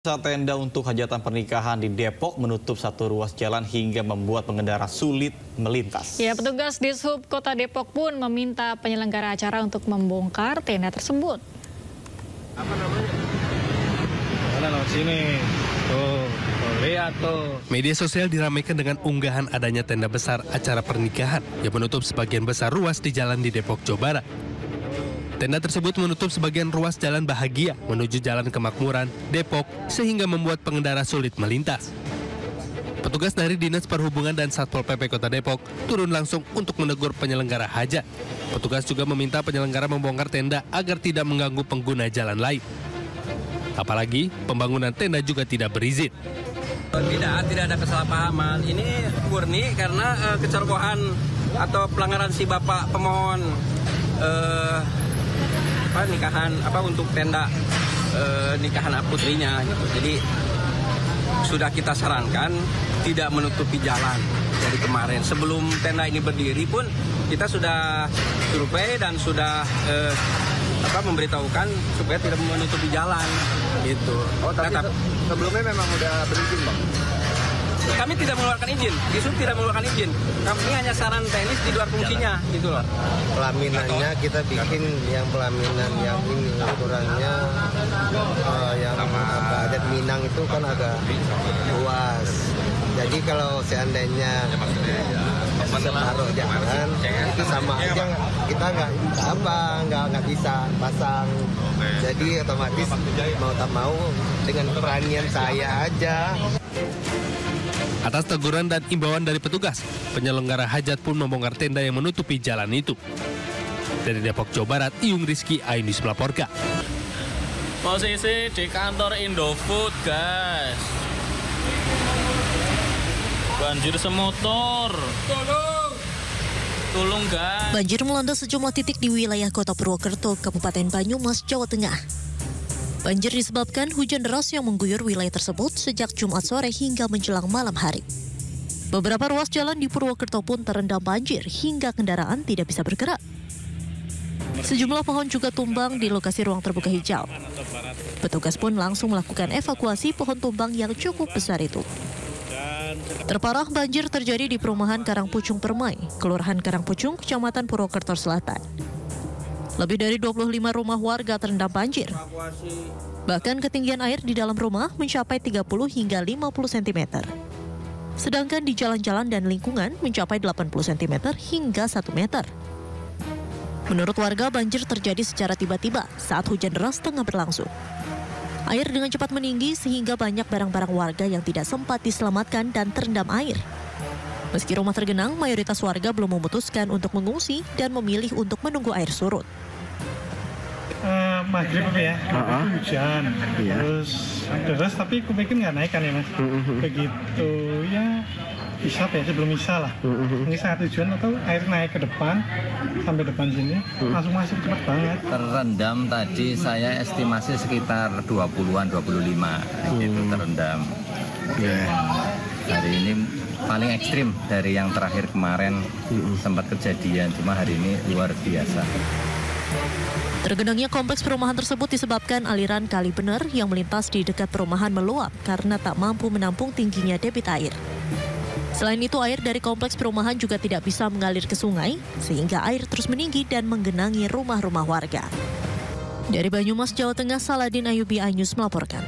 Tenda untuk hajatan pernikahan di Depok menutup satu ruas jalan hingga membuat pengendara sulit melintas. Ya, petugas Dishub Kota Depok pun meminta penyelenggara acara untuk membongkar tenda tersebut. Apa namanya? Mana sini? Tuh, lihat tuh. Media sosial diramaikan dengan unggahan adanya tenda besar acara pernikahan yang menutup sebagian besar ruas di jalan di Depok, Jawa Barat. Tenda tersebut menutup sebagian ruas jalan Bahagia menuju Jalan Kemakmuran, Depok, sehingga membuat pengendara sulit melintas. Petugas dari Dinas Perhubungan dan Satpol PP Kota Depok turun langsung untuk menegur penyelenggara hajat. Petugas juga meminta penyelenggara membongkar tenda agar tidak mengganggu pengguna jalan lain. Apalagi pembangunan tenda juga tidak berizin. Tidak ada kesalahpahaman. Ini murni karena kecerobohan atau pelanggaran si bapak pemohon nikahan untuk tenda nikahan putrinya gitu. Jadi sudah kita sarankan tidak menutupi jalan dari kemarin. Sebelum tenda ini berdiri pun kita sudah survei dan sudah memberitahukan supaya tidak menutupi jalan gitu. Oh, tapi sebelumnya memang udah berizin, Bang? Kami tidak mengeluarkan izin, Dishub tidak mengeluarkan izin. Kami hanya saran teknis di luar fungsinya, gitu loh. Pelaminannya kita bikin yang pelaminan yang ini ukurannya yang adat Minang itu kan agak luas. Jadi kalau seandainya separuh jalan itu sama aja kita nggak bisa pasang. Jadi otomatis mau tak mau dengan keberanian saya aja. Atas teguran dan imbauan dari petugas, penyelenggara hajat pun membongkar tenda yang menutupi jalan itu. Dari Depok, Jawa Barat, Iyung Rizky, iNews melaporkan. Posisi di kantor Indofood, guys. Banjir semotor. Tolong, guys. Banjir melanda sejumlah titik di wilayah Kota Purwokerto, Kabupaten Banyumas, Jawa Tengah. Banjir disebabkan hujan deras yang mengguyur wilayah tersebut sejak Jumat sore hingga menjelang malam hari. Beberapa ruas jalan di Purwokerto pun terendam banjir hingga kendaraan tidak bisa bergerak. Sejumlah pohon juga tumbang di lokasi ruang terbuka hijau. Petugas pun langsung melakukan evakuasi pohon tumbang yang cukup besar itu. Terparah banjir terjadi di perumahan Karangpucung Permai, Kelurahan Karangpucung, Kecamatan Purwokerto Selatan. Lebih dari 25 rumah warga terendam banjir. Bahkan ketinggian air di dalam rumah mencapai 30 hingga 50 cm. Sedangkan di jalan-jalan dan lingkungan mencapai 80 cm hingga 1 meter. Menurut warga, banjir terjadi secara tiba-tiba saat hujan deras tengah berlangsung. Air dengan cepat meninggi sehingga banyak barang-barang warga yang tidak sempat diselamatkan dan terendam air. Meski rumah tergenang, mayoritas warga belum memutuskan untuk mengungsi dan memilih untuk menunggu air surut. Maghrib ya, hujan, terus deras tapi aku pikir nggak naik kan ya mas. Begitu ya bisa ya sebelum bisa lah. Ini saat tujuan atau air naik ke depan sampai depan sini langsung masuk cepat banget. Terendam tadi saya estimasi sekitar 20-an, 25 itu terendam. Hari ini paling ekstrim dari yang terakhir kemarin sempat kejadian, cuma hari ini luar biasa. Tergenangnya kompleks perumahan tersebut disebabkan aliran kali bener yang melintas di dekat perumahan meluap karena tak mampu menampung tingginya debit air. Selain itu, air dari kompleks perumahan juga tidak bisa mengalir ke sungai, sehingga air terus meninggi dan menggenangi rumah-rumah warga. Dari Banyumas, Jawa Tengah, Saladin Ayubi, iNews melaporkan.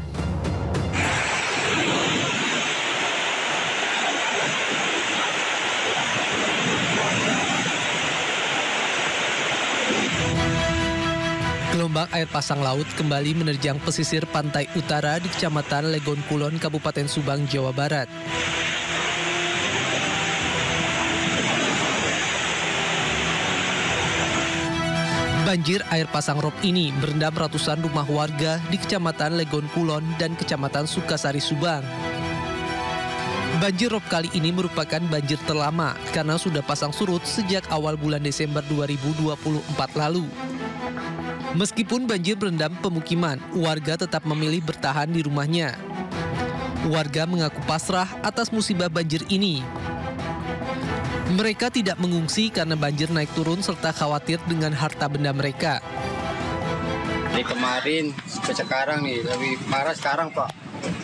Gelombang air pasang laut kembali menerjang pesisir pantai utara di Kecamatan Legon Kulon, Kabupaten Subang, Jawa Barat. Banjir air pasang rob ini merendam ratusan rumah warga di Kecamatan Legon Kulon dan Kecamatan Sukasari, Subang. Banjir rob kali ini merupakan banjir terlama karena sudah pasang surut sejak awal bulan Desember 2024 lalu. Meskipun banjir merendam pemukiman, warga tetap memilih bertahan di rumahnya. Warga mengaku pasrah atas musibah banjir ini. Mereka tidak mengungsi karena banjir naik turun serta khawatir dengan harta benda mereka. Dari kemarin ke sekarang nih, lebih parah sekarang Pak.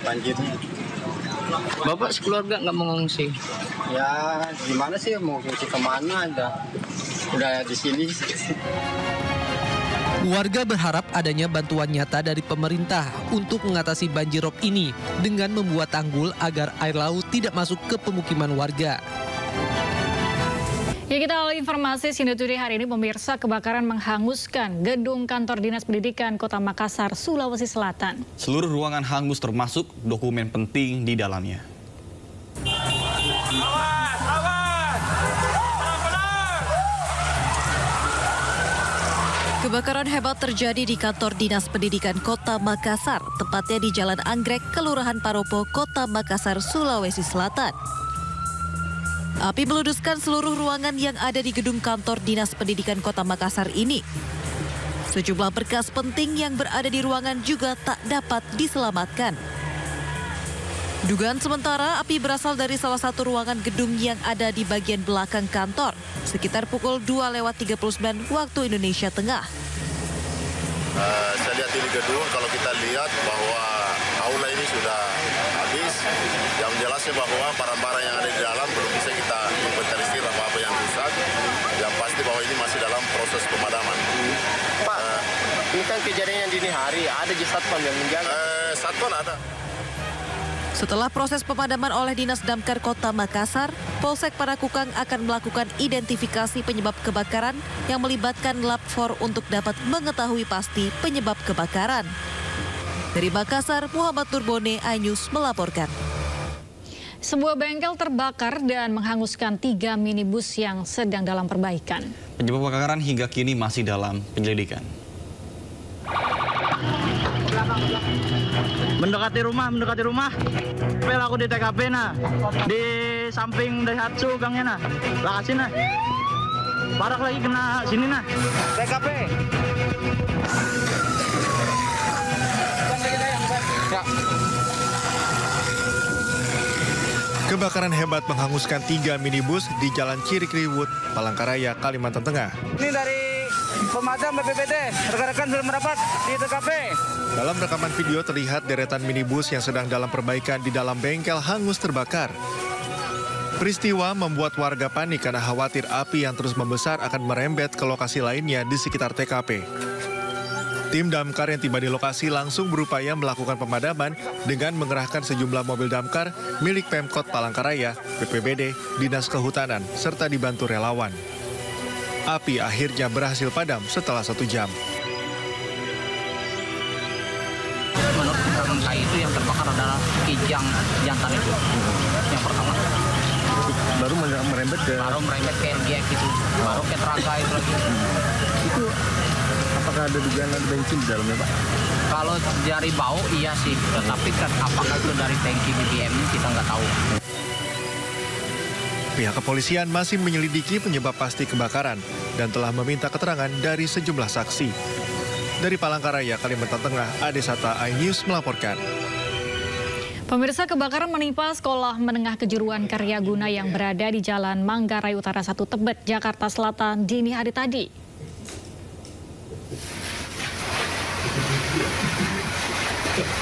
banjirnya. Bapak sekeluarga nggak mengungsi? Ya gimana sih, mau ngungsi kemana, udah di sini. Warga berharap adanya bantuan nyata dari pemerintah untuk mengatasi banjir rob ini dengan membuat tanggul agar air laut tidak masuk ke pemukiman warga. Ya, kita awal informasi Sindo Today hari ini, pemirsa, kebakaran menghanguskan gedung kantor Dinas Pendidikan Kota Makassar, Sulawesi Selatan. Seluruh ruangan hangus termasuk dokumen penting di dalamnya. Kebakaran hebat terjadi di kantor Dinas Pendidikan Kota Makassar, tepatnya di Jalan Anggrek, Kelurahan Paropo, Kota Makassar, Sulawesi Selatan. Api meludeskan seluruh ruangan yang ada di gedung kantor Dinas Pendidikan Kota Makassar ini. Sejumlah berkas penting yang berada di ruangan juga tak dapat diselamatkan. Dugaan sementara api berasal dari salah satu ruangan gedung yang ada di bagian belakang kantor, sekitar pukul 2:39 waktu Indonesia Tengah. Saya lihat ini gedung, kalau kita lihat bahwa aula ini sudah habis, yang jelasnya bahwa barang-barang yang ada di dalam belum bisa kita inventarisir apa-apa yang rusak. Yang pasti bahwa ini masih dalam proses pemadaman. Pak, ini kan kejadian yang dini hari, ada satpam yang menjaga? Satpam ada. Setelah proses pemadaman oleh Dinas Damkar Kota Makassar, Polsek Parakukang akan melakukan identifikasi penyebab kebakaran yang melibatkan Lab 4 untuk dapat mengetahui pasti penyebab kebakaran. Dari Makassar, Muhammad Nurbone, iNews melaporkan. Sebuah bengkel terbakar dan menghanguskan 3 minibus yang sedang dalam perbaikan. Penyebab kebakaran hingga kini masih dalam penyelidikan. Mendekati rumah. Pel aku di TKP nah, di samping Daihatsu gangnya nah, lokasi nah. Barak lagi kena sini nah. TKP. Ya. Kebakaran hebat menghanguskan 3 minibus di Jalan Cirikriwut, Palangkaraya, Kalimantan Tengah. Ini dari pemadam BPBD, rekan-rekan sudah merapat di TKP. Dalam rekaman video terlihat deretan minibus yang sedang dalam perbaikan di dalam bengkel hangus terbakar. Peristiwa membuat warga panik karena khawatir api yang terus membesar akan merembet ke lokasi lainnya di sekitar TKP. Tim damkar yang tiba di lokasi langsung berupaya melakukan pemadaman dengan mengerahkan sejumlah mobil damkar milik Pemkot Palangkaraya, BPBD, Dinas Kehutanan, serta dibantu relawan. Api akhirnya berhasil padam setelah 1 jam. Menurut saya itu yang terbakar adalah kijang jantan itu, yang pertama. Baru merembet ke? Baru merembet ke LGX itu, baru ke Traga itu lagi. Itu apakah ada dugaan ada bensin di dalamnya, Pak? Kalau dari bau iya sih, tetapi kan apakah itu dari tangki BBM kita nggak tahu. Pihak kepolisian masih menyelidiki penyebab pasti kebakaran dan telah meminta keterangan dari sejumlah saksi. Dari Palangkaraya, Kalimantan Tengah, Ade Sata, iNews melaporkan. Pemirsa, kebakaran menimpa sekolah menengah kejuruan Karyaguna yang berada di Jalan Manggarai Utara 1 Tebet, Jakarta Selatan dini hari tadi.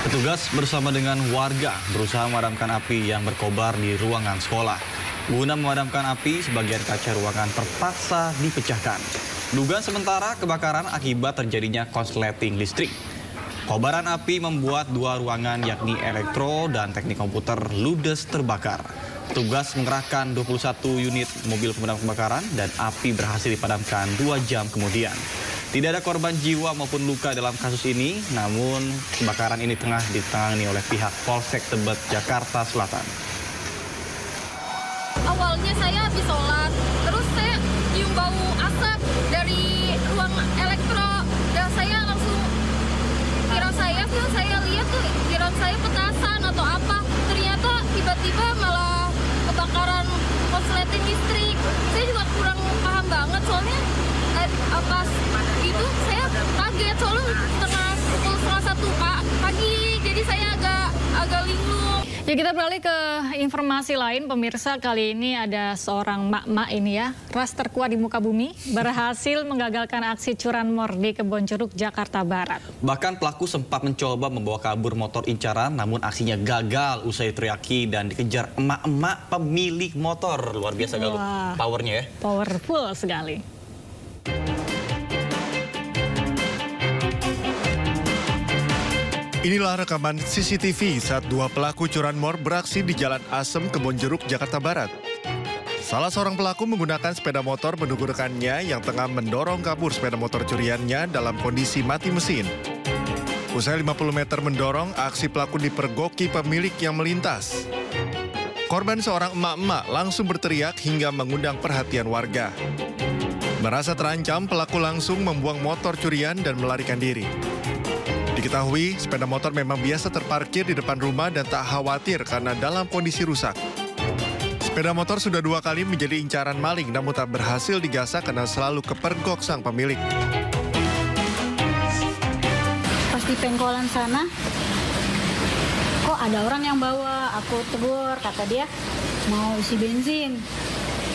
Petugas bersama dengan warga berusaha memadamkan api yang berkobar di ruangan sekolah. Guna memadamkan api, sebagian kaca ruangan terpaksa dipecahkan. Dugaan sementara kebakaran akibat terjadinya korsleting listrik. Kobaran api membuat 2 ruangan yakni elektro dan teknik komputer ludes terbakar. Petugas mengerahkan 21 unit mobil pemadam kebakaran dan api berhasil dipadamkan 2 jam kemudian. Tidak ada korban jiwa maupun luka dalam kasus ini, namun kebakaran ini tengah ditangani oleh pihak Polsek Tebet, Jakarta Selatan. Awalnya saya habis sholat, terus saya cium bau asap dari ruang elektro, dan saya langsung kira saya petasan atau apa, ternyata tiba-tiba malah kebakaran korsleting listrik. Saya juga kurang paham banget soalnya pas itu saya kaget soalnya pukul 1:30 pagi, jadi saya agak linglung. Ya, kita beralih ke informasi lain, pemirsa. Kali ini ada seorang mak-mak ini ya, ras terkuat di muka bumi, berhasil menggagalkan aksi curanmor di Kebonjeruk, Jakarta Barat. Bahkan pelaku sempat mencoba membawa kabur motor incaran, namun aksinya gagal usai teriaki dan dikejar emak-emak pemilik motor. Luar biasa galuh powernya ya. Powerful sekali. Inilah rekaman CCTV saat dua pelaku curanmor beraksi di Jalan Asem, Kebonjeruk, Jakarta Barat. Salah seorang pelaku menggunakan sepeda motor menunggu rekannya yang tengah mendorong kabur sepeda motor curiannya dalam kondisi mati mesin. Usai 50 meter mendorong, aksi pelaku dipergoki pemilik yang melintas. Korban seorang emak-emak langsung berteriak hingga mengundang perhatian warga. Merasa terancam, pelaku langsung membuang motor curian dan melarikan diri. Diketahui, sepeda motor memang biasa terparkir di depan rumah dan tak khawatir karena dalam kondisi rusak. Sepeda motor sudah 2 kali menjadi incaran maling namun tak berhasil digasak karena selalu kepergok sang pemilik. Pas di pengkolan sana, kok ada orang yang bawa, aku tegur, kata dia mau isi bensin.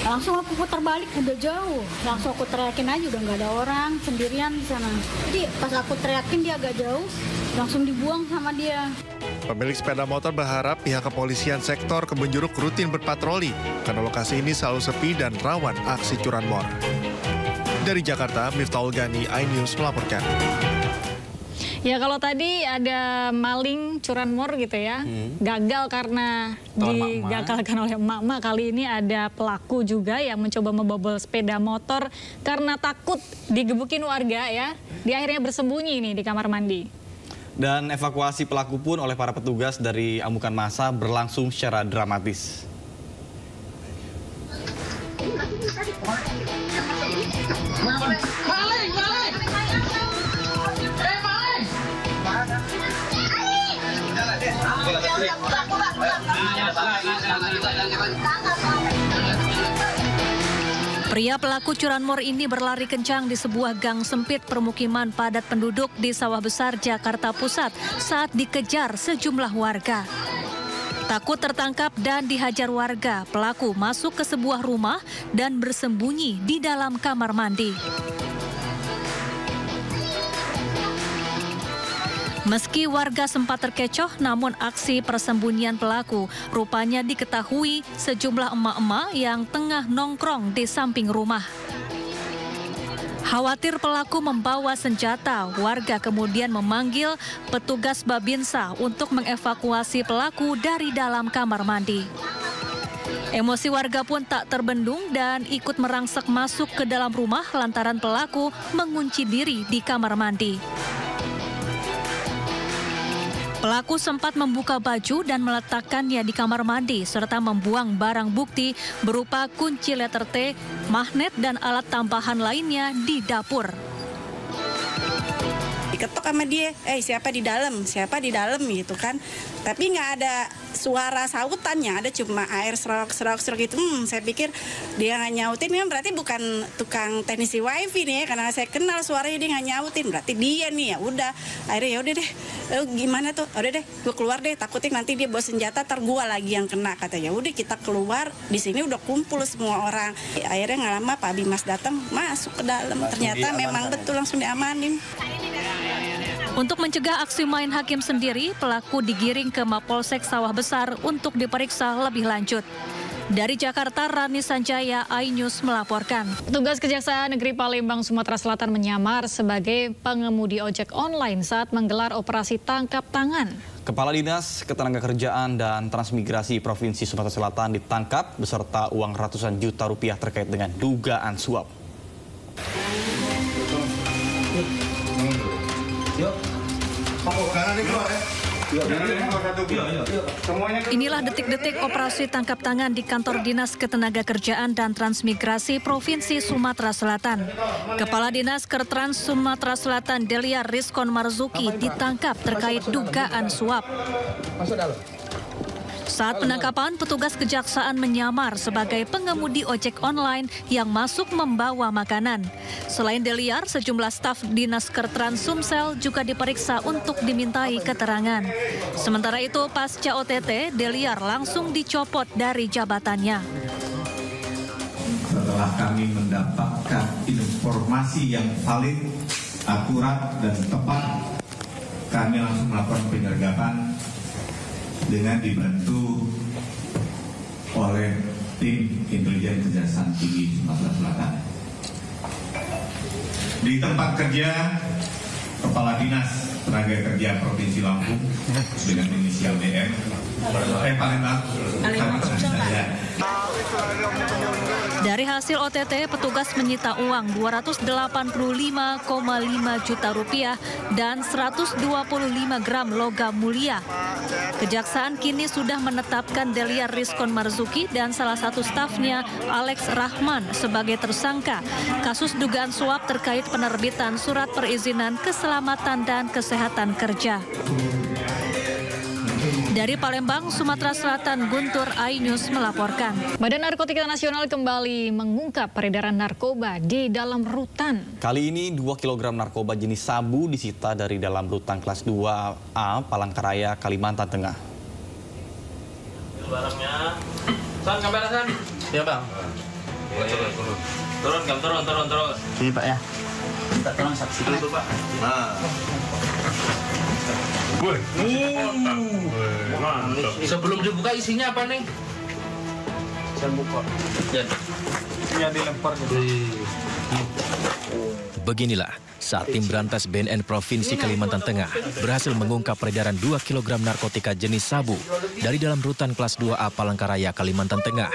Langsung aku putar balik, udah jauh. Langsung aku teriakin aja, udah nggak ada orang, sendirian di sana. Jadi pas aku teriakin dia agak jauh, langsung dibuang sama dia. Pemilik sepeda motor berharap pihak kepolisian sektor Kebonjeruk rutin berpatroli karena lokasi ini selalu sepi dan rawan aksi curanmor. Dari Jakarta, Miftahul Gani, iNews melaporkan. Ya, kalau tadi ada maling curanmor gitu ya, gagal karena digagalkan oleh emak-emak. Kali ini ada pelaku juga yang mencoba membobol sepeda motor karena takut digebukin warga ya. Dia akhirnya bersembunyi nih di kamar mandi. Dan evakuasi pelaku pun oleh para petugas dari amukan massa berlangsung secara dramatis. Pria pelaku curanmor ini berlari kencang di sebuah gang sempit permukiman padat penduduk di Sawah Besar, Jakarta Pusat saat dikejar sejumlah warga. Takut tertangkap dan dihajar warga, pelaku masuk ke sebuah rumah dan bersembunyi di dalam kamar mandi. Meski warga sempat terkecoh, namun aksi persembunyian pelaku rupanya diketahui sejumlah emak-emak yang tengah nongkrong di samping rumah. Khawatir pelaku membawa senjata, warga kemudian memanggil petugas Babinsa untuk mengevakuasi pelaku dari dalam kamar mandi. Emosi warga pun tak terbendung dan ikut merangsek masuk ke dalam rumah lantaran pelaku mengunci diri di kamar mandi. Pelaku sempat membuka baju dan meletakkannya di kamar mandi serta membuang barang bukti berupa kunci letter T, magnet dan alat tambahan lainnya di dapur. Diketok sama dia, siapa di dalam gitu kan. Tapi nggak ada suara sautannya, ada cuma air serok gitu. Saya pikir dia nggak nyautin, kan berarti bukan tukang teknisi wifi nih ya, karena saya kenal suaranya dia nggak nyautin, berarti dia nih. Ya udah, akhirnya ya udah deh, gimana tuh, udah deh, gue keluar deh, takutnya nanti dia bawa senjata, ntar gue lagi yang kena, kata. Ya udah kita keluar, di sini udah kumpul semua orang. Akhirnya nggak lama Pak Bimas datang, masuk ke dalam, ternyata memang betul langsung diamanin. Untuk mencegah aksi main hakim sendiri, pelaku digiring ke Mapolsek Sawah Besar untuk diperiksa lebih lanjut. Dari Jakarta, Rani Sanjaya, iNews melaporkan. Petugas Kejaksaan Negeri Palembang, Sumatera Selatan menyamar sebagai pengemudi ojek online saat menggelar operasi tangkap tangan. Kepala Dinas Ketenagakerjaan dan Transmigrasi Provinsi Sumatera Selatan ditangkap beserta uang ratusan juta rupiah terkait dengan dugaan suap. Inilah detik-detik operasi tangkap tangan di kantor Dinas Ketenagakerjaan dan Transmigrasi Provinsi Sumatera Selatan. Kepala Dinas Kertrans Sumatera Selatan Delia Rizkon Marzuki ditangkap terkait dugaan suap. Saat penangkapan, petugas kejaksaan menyamar sebagai pengemudi ojek online yang masuk membawa makanan. Selain Deliar, sejumlah staf Dinas Kertrans Sumsel juga diperiksa untuk dimintai keterangan. Sementara itu, pasca OTT, Deliar langsung dicopot dari jabatannya. Setelah kami mendapatkan informasi yang valid, akurat, dan tepat, kami langsung melakukan penyergapan dengan dibantu oleh tim intelijen Kejaksaan Tinggi Sumatera Selatan. Di tempat kerja Kepala Dinas Tenaga Kerja Provinsi Lampung dengan inisial DM, Palembang. Dari hasil OTT, petugas menyita uang 285,5 juta rupiah dan 125 gram logam mulia. Kejaksaan kini sudah menetapkan Deliar Rizkon Marzuki dan salah satu stafnya Alex Rahman sebagai tersangka kasus dugaan suap terkait penerbitan surat perizinan keselamatan dan kesehatan kerja. Dari Palembang, Sumatera Selatan, Guntur iNews melaporkan. Badan Narkotika Nasional kembali mengungkap peredaran narkoba di dalam rutan. Kali ini 2 kg narkoba jenis sabu disita dari dalam rutan kelas 2A Palangkaraya, Kalimantan Tengah. Barangnya. San, kamera San. Ya bang. Turun. Sini Pak ya. Minta tolong saksikan. Itu Pak. Nah. Sebelum dibuka isinya apa nih? Saya buka. Ya dilempar gitu. Beginilah saat tim berantas BNN Provinsi Kalimantan Tengah berhasil mengungkap peredaran 2 kg narkotika jenis sabu dari dalam rutan kelas 2A Palangkaraya, Kalimantan Tengah.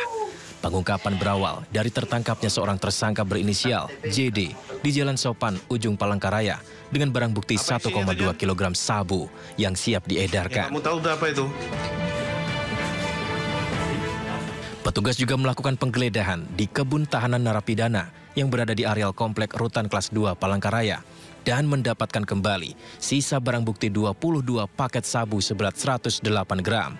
Pengungkapan berawal dari tertangkapnya seorang tersangka berinisial JD di Jalan Sopan, Ujung Palangkaraya dengan barang bukti 1,2 kg sabu yang siap diedarkan. Kamu tahu berapa itu? Petugas juga melakukan penggeledahan di kebun tahanan narapidana yang berada di areal komplek rutan kelas 2 Palangkaraya dan mendapatkan kembali sisa barang bukti 22 paket sabu seberat 108 gram.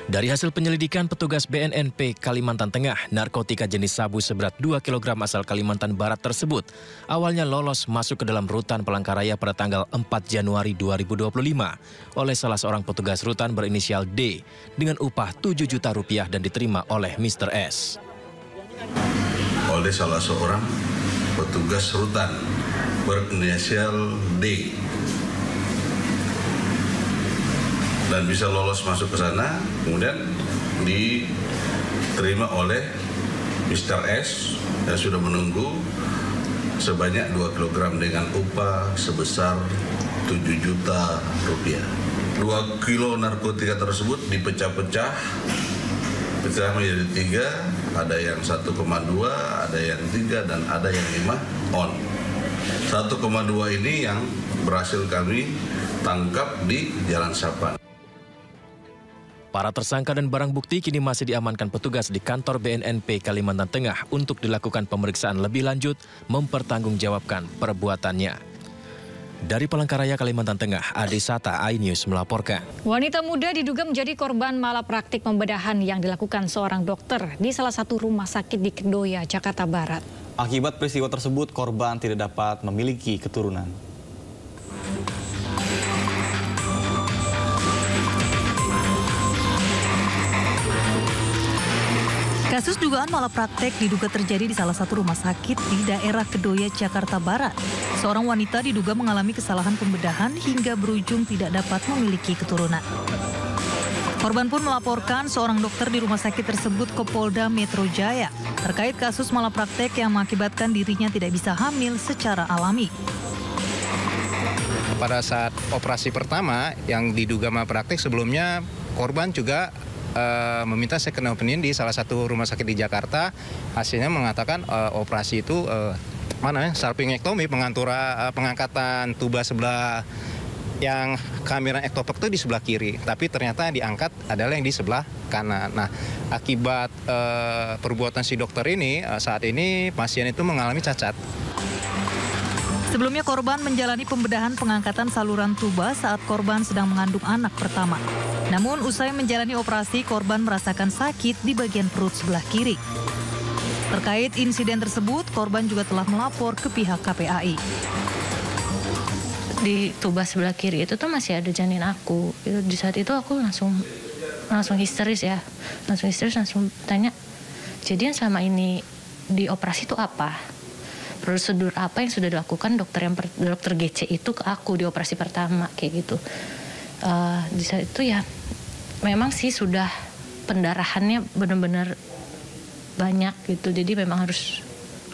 Dari hasil penyelidikan petugas BNNP Kalimantan Tengah, narkotika jenis sabu seberat 2 kg asal Kalimantan Barat tersebut awalnya lolos masuk ke dalam rutan Palangkaraya pada tanggal 4 Januari 2025 oleh salah seorang petugas rutan berinisial D dengan upah 7 juta rupiah dan diterima oleh Mr. S. Oleh salah seorang petugas rutan berinisial D dan bisa lolos masuk ke sana, kemudian diterima oleh Mr. S yang sudah menunggu sebanyak 2 kg dengan upah sebesar 7 juta rupiah. 2 kilo narkotika tersebut dipecah-pecah menjadi 3, ada yang 1,2, ada yang 3, dan ada yang 5 on. 1,2 ini yang berhasil kami tangkap di Jalan Sapan. Para tersangka dan barang bukti kini masih diamankan petugas di kantor BNNP Kalimantan Tengah untuk dilakukan pemeriksaan lebih lanjut mempertanggungjawabkan perbuatannya. Dari Palangkaraya, Kalimantan Tengah, Ade Sata, iNews melaporkan. Wanita muda diduga menjadi korban malapraktik pembedahan yang dilakukan seorang dokter di salah satu rumah sakit di Kedoya, Jakarta Barat. Akibat peristiwa tersebut, korban tidak dapat memiliki keturunan. Kasus dugaan malapraktek diduga terjadi di salah satu rumah sakit di daerah Kedoya, Jakarta Barat. Seorang wanita diduga mengalami kesalahan pembedahan hingga berujung tidak dapat memiliki keturunan. Korban pun melaporkan seorang dokter di rumah sakit tersebut ke Polda Metro Jaya terkait kasus malapraktek yang mengakibatkan dirinya tidak bisa hamil secara alami. Pada saat operasi pertama yang diduga malapraktek, sebelumnya korban juga meminta second opinion di salah satu rumah sakit di Jakarta. Hasilnya mengatakan operasi itu salpingektomi, pengangkatan tuba sebelah yang kehamilan ektopik itu di sebelah kiri, tapi ternyata yang diangkat adalah yang di sebelah kanan. Nah, akibat perbuatan si dokter ini, saat ini pasien itu mengalami cacat. Sebelumnya korban menjalani pembedahan pengangkatan saluran tuba saat korban sedang mengandung anak pertama. Namun usai menjalani operasi, korban merasakan sakit di bagian perut sebelah kiri. Terkait insiden tersebut, korban juga telah melapor ke pihak KPAI. Di tuba sebelah kiri itu tuh masih ada janin aku. Di saat itu aku langsung histeris ya. Langsung tanya, jadi yang selama ini di operasi itu apa? Prosedur apa yang sudah dilakukan dokter GC itu ke aku di operasi pertama kayak gitu. Di saat itu ya memang sih sudah pendarahannya benar-benar banyak gitu. Jadi memang harus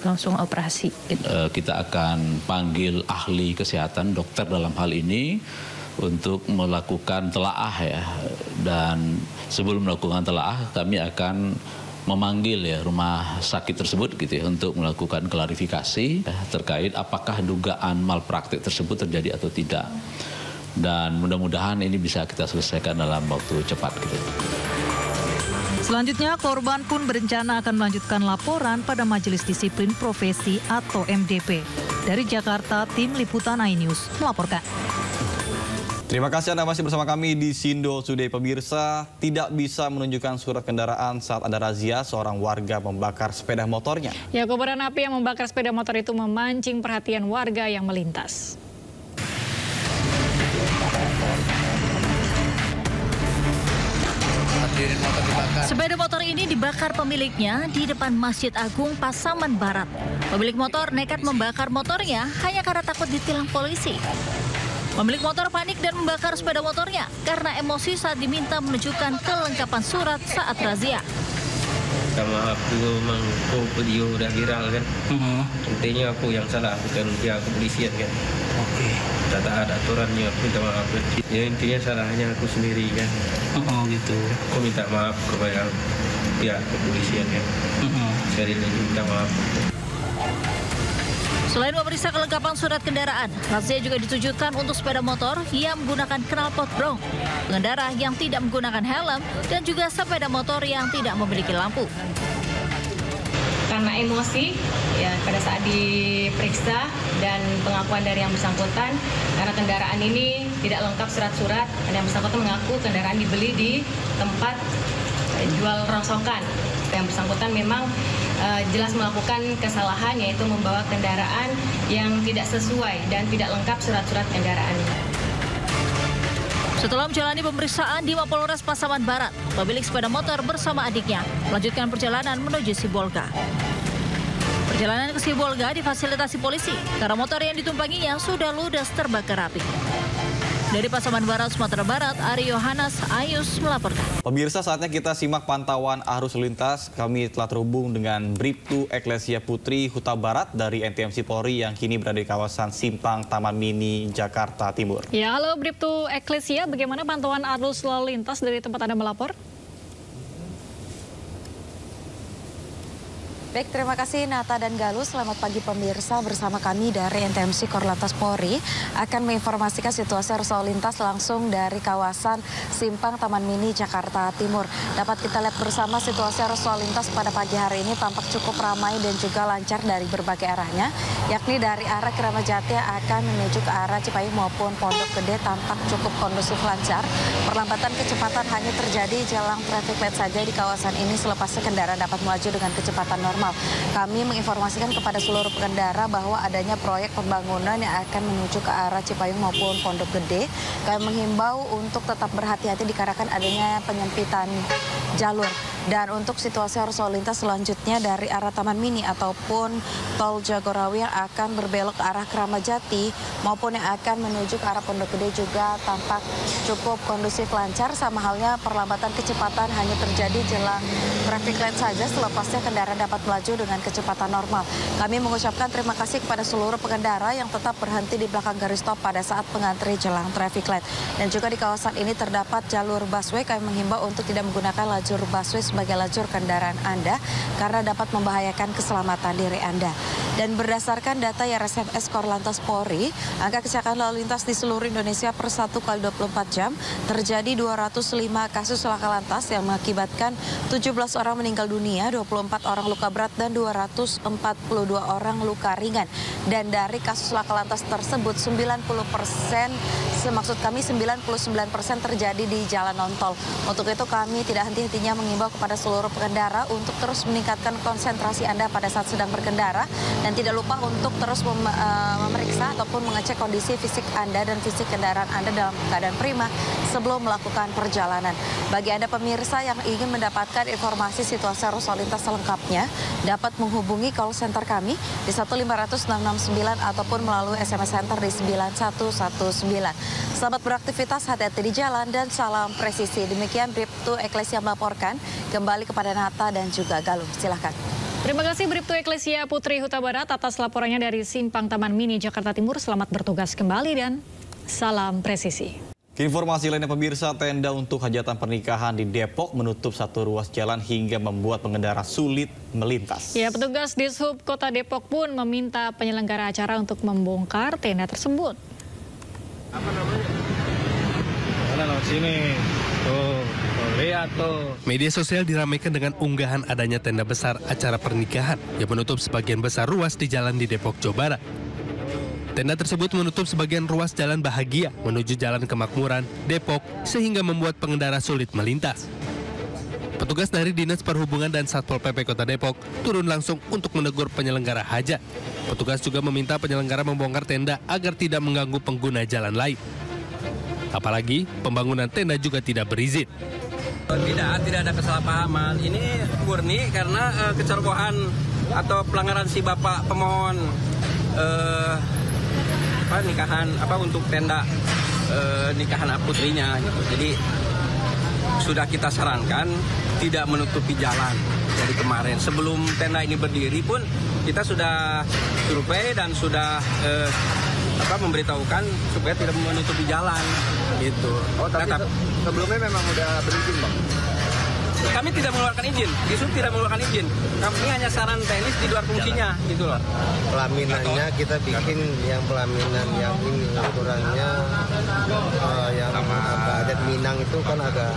langsung operasi gitu. Kita akan panggil ahli kesehatan, dokter dalam hal ini untuk melakukan telaah ya. Dan sebelum melakukan telaah kami akan memanggil ya rumah sakit tersebut gitu ya untuk melakukan klarifikasi terkait apakah dugaan malpraktik tersebut terjadi atau tidak. Dan mudah-mudahan ini bisa kita selesaikan dalam waktu cepat gitu. Selanjutnya, korban pun berencana akan melanjutkan laporan pada Majelis Disiplin Profesi atau MDP. Dari Jakarta, Tim Liputan iNews melaporkan. Terima kasih Anda masih bersama kami di Sindo Today. Pemirsa, tidak bisa menunjukkan surat kendaraan saat ada razia, seorang warga membakar sepeda motornya. Ya, kobaran api yang membakar sepeda motor itu memancing perhatian warga yang melintas. Sepeda motor ini dibakar pemiliknya di depan Masjid Agung Pasaman Barat. Pemilik motor nekat membakar motornya hanya karena takut ditilang polisi. Pemilik motor panik dan membakar sepeda motornya karena emosi saat diminta menunjukkan kelengkapan surat saat razia. Maaf dulu memang video udah viral kan. Intinya aku yang salah, bukan pihak kepolisian kan. Oke. Tak ada aturannya, aku minta maaf. Ya intinya salahnya aku sendiri kan. Oh gitu. Aku minta maaf kepada pihak kepolisian kan. Sekali lagi minta maaf. Selain memeriksa kelengkapan surat kendaraan, razia juga ditujukan untuk sepeda motor yang menggunakan knalpot brong, pengendara yang tidak menggunakan helm, dan juga sepeda motor yang tidak memiliki lampu. Karena emosi, ya pada saat diperiksa dan pengakuan dari yang bersangkutan, karena kendaraan ini tidak lengkap surat-surat, dan yang bersangkutan mengaku kendaraan dibeli di tempat jual rongsokan. Yang bersangkutan memang jelas melakukan kesalahan, yaitu membawa kendaraan yang tidak sesuai dan tidak lengkap surat-surat kendaraan. Setelah menjalani pemeriksaan di Mapolres Pasaman Barat, pemilik sepeda motor bersama adiknya melanjutkan perjalanan menuju Sibolga. Perjalanan ke Sibolga difasilitasi polisi karena motor yang ditumpanginya sudah ludes terbakar api. Dari Pasaman Barat, Sumatera Barat, Ari Yohanes, iNews melaporkan. Pemirsa, saatnya kita simak pantauan arus lintas. Kami telah terhubung dengan Bribtu Eklesia Putri Huta Barat dari NTMC Polri yang kini berada di kawasan Simpang Taman Mini, Jakarta Timur. Ya, halo Bribtu Eklesia, bagaimana pantauan arus lalu lintas dari tempat Anda melapor? Baik, terima kasih Nata dan Galuh. Selamat pagi pemirsa, bersama kami dari NTMC Korlantas Polri akan menginformasikan situasi arus lalu lintas langsung dari kawasan Simpang Taman Mini, Jakarta Timur. Dapat kita lihat bersama situasi arus lalu lintas pada pagi hari ini tampak cukup ramai dan juga lancar dari berbagai arahnya, yakni dari arah Kramat Jati akan menuju ke arah Cipayung maupun Pondok Gede tampak cukup kondusif lancar. Perlambatan kecepatan hanya terjadi jelang traffic light saja di kawasan ini, selepasnya kendaraan dapat melaju dengan kecepatan normal. Kami menginformasikan kepada seluruh pengendara bahwa adanya proyek pembangunan yang akan menuju ke arah Cipayung maupun Pondok Gede. Kami menghimbau untuk tetap berhati-hati dikarenakan adanya penyempitan jalur. Dan untuk situasi arus lalu lintas selanjutnya dari arah Taman Mini ataupun Tol Jagorawi yang akan berbelok ke arah Kramat Jati maupun yang akan menuju ke arah Pondok Gede juga tampak cukup kondusif lancar. Sama halnya perlambatan kecepatan hanya terjadi jelang traffic light saja, selepasnya kendaraan dapat melaju dengan kecepatan normal. Kami mengucapkan terima kasih kepada seluruh pengendara yang tetap berhenti di belakang garis stop pada saat mengantri jelang traffic light. Dan juga di kawasan ini terdapat jalur busway. Kami menghimbau untuk tidak menggunakan lajur busway sebagai lajur kendaraan Anda karena dapat membahayakan keselamatan diri Anda. Dan berdasarkan data RSMS Korlantas Polri, angka kecelakaan lalu lintas di seluruh Indonesia per 1 kali 24 jam terjadi 205 kasus laka lantas yang mengakibatkan 17 orang meninggal dunia, 24 orang luka berat, dan 242 orang luka ringan. Dan dari kasus laka lantas tersebut 99% terjadi di jalan non-tol. Untuk itu kami tidak henti-hentinya mengimbau kepada seluruh pengendara untuk terus meningkatkan konsentrasi Anda pada saat sedang berkendara dan tidak lupa untuk terus memeriksa ataupun mengecek kondisi fisik Anda dan fisik kendaraan Anda dalam keadaan prima sebelum melakukan perjalanan. Bagi Anda pemirsa yang ingin mendapatkan informasi situasi arus lalu lintas selengkapnya, dapat menghubungi call center kami di 1500669 ataupun melalui SMS Center di 9119. Selamat beraktivitas, hati-hati di jalan, dan salam presisi. Demikian Bribtu Eklesia melaporkan. Kembali kepada Nata dan juga Galuh. Silakan. Terima kasih Bribtu Eklesia Putri Huta Barat atas laporannya dari Simpang Taman Mini Jakarta Timur. Selamat bertugas kembali dan salam presisi. Informasi lainnya pemirsa, tenda untuk hajatan pernikahan di Depok menutup satu ruas jalan hingga membuat pengendara sulit melintas. Ya, petugas Dishub Kota Depok pun meminta penyelenggara acara untuk membongkar tenda tersebut. Apa namanya? Mana lewat sini? Tuh, lihat tuh. Media sosial diramaikan dengan unggahan adanya tenda besar acara pernikahan yang menutup sebagian besar ruas di jalan di Depok, Jawa Barat. Tenda tersebut menutup sebagian ruas jalan Bahagia menuju Jalan Kemakmuran, Depok, sehingga membuat pengendara sulit melintas. Petugas dari Dinas Perhubungan dan Satpol PP Kota Depok turun langsung untuk menegur penyelenggara hajat. Petugas juga meminta penyelenggara membongkar tenda agar tidak mengganggu pengguna jalan lain. Apalagi pembangunan tenda juga tidak berizin. Tidak ada kesalahpahaman. Ini murni karena kecerobohan atau pelanggaran si bapak pemohon nikahan untuk tenda nikahan putrinya gitu. Jadi sudah kita sarankan tidak menutupi jalan dari kemarin. Sebelum tenda ini berdiri pun kita sudah survei dan sudah memberitahukan supaya tidak menutupi jalan gitu. Oh, tapi sebelumnya memang udah berizin, Bang? Kami tidak mengeluarkan izin, Dishub tidak mengeluarkan izin. Kami hanya saran teknis di luar fungsinya, gitu loh. Pelaminannya kita bikin yang pelaminan yang ini ukurannya yang adat Minang itu kan agak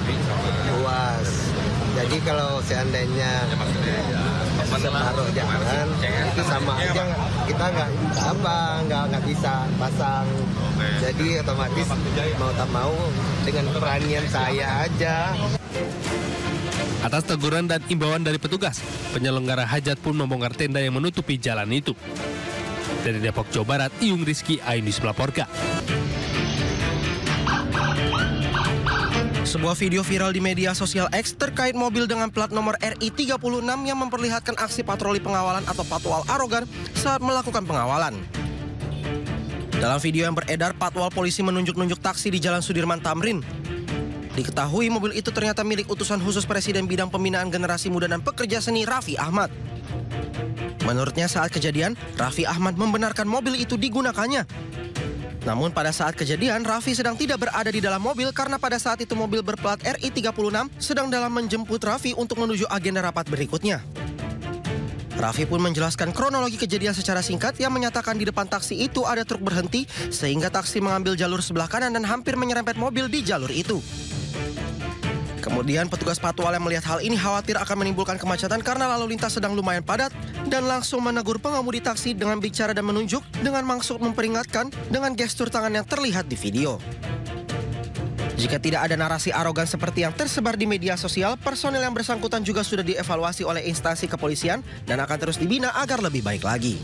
luas. Jadi kalau seandainya separuh jalan itu sama aja kita nggak bisa pasang. Jadi otomatis mau tak mau dengan peranian saya aja. Atas teguran dan imbauan dari petugas, penyelenggara hajat pun membongkar tenda yang menutupi jalan itu. Dari Depok, Jawa Barat, Iyung Rizky, iNews melaporkan. Sebuah video viral di media sosial X terkait mobil dengan plat nomor RI 36 yang memperlihatkan aksi patroli pengawalan atau patwal arogan saat melakukan pengawalan. Dalam video yang beredar, patwal polisi menunjuk-nunjuk taksi di Jalan Sudirman Tamrin. Diketahui mobil itu ternyata milik utusan khusus Presiden Bidang Pembinaan Generasi Muda dan Pekerja Seni Raffi Ahmad. Menurutnya saat kejadian, Raffi Ahmad membenarkan mobil itu digunakannya. Namun pada saat kejadian, Raffi sedang tidak berada di dalam mobil karena pada saat itu mobil berplat RI 36 sedang dalam menjemput Raffi untuk menuju agenda rapat berikutnya. Raffi pun menjelaskan kronologi kejadian secara singkat yang menyatakan di depan taksi itu ada truk berhenti sehingga taksi mengambil jalur sebelah kanan dan hampir menyerempet mobil di jalur itu. Kemudian petugas patwal yang melihat hal ini khawatir akan menimbulkan kemacetan karena lalu lintas sedang lumayan padat dan langsung menegur pengemudi taksi dengan bicara dan menunjuk dengan maksud memperingatkan dengan gestur tangan yang terlihat di video. Jika tidak ada narasi arogan seperti yang tersebar di media sosial, personel yang bersangkutan juga sudah dievaluasi oleh instansi kepolisian dan akan terus dibina agar lebih baik lagi.